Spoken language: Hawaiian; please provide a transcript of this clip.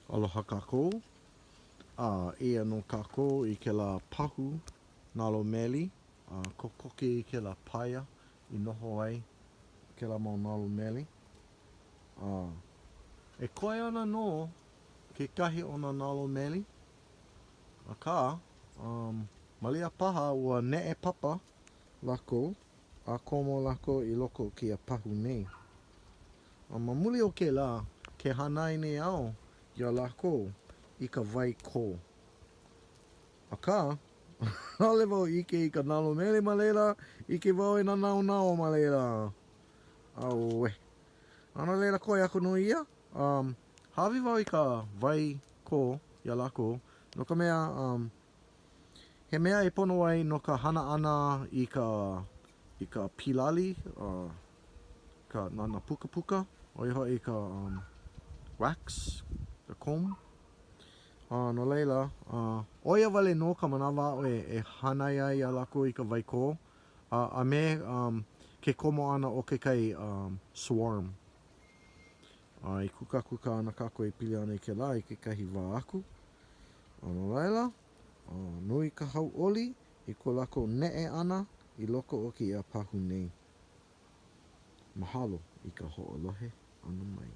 Aloha kākou. Ia no kākou I ke la pahu nalo meli. Kokoke I ke la paia I noho ai ke la mau nalo meli. E koe ana no ke kahi o na nalo meli. Aka, malia paha ua ne'e papa lako. A komo lako I loko ki a pahu nei. Mamuli o ke la, ke hanai nei au ia lako I ka vai ko. Aka, hale wau ike I ka nalo mele ma leila, ike wau I na nao nao ma leila. Auwe. Ana leila koe ako no ia. Hawi wau I ka vai ko ia lako. No ka mea, he mea e pono ai no ka hana ana I ka pilali, ka nana puka puka. O iho I ka wax, the comb. No leila, oia wale no ka manawa o e hanai ai a lako I ka waiko. A me ke komo ana o ke kai swarm. I kuka kuka ana kako I pili ana I ke la I ke kahi wā aku. No leila, nui ka hau oli I ko lako ne'e ana I loko o ki a pahu nei. Mahalo I ka ho'olohe ana mai.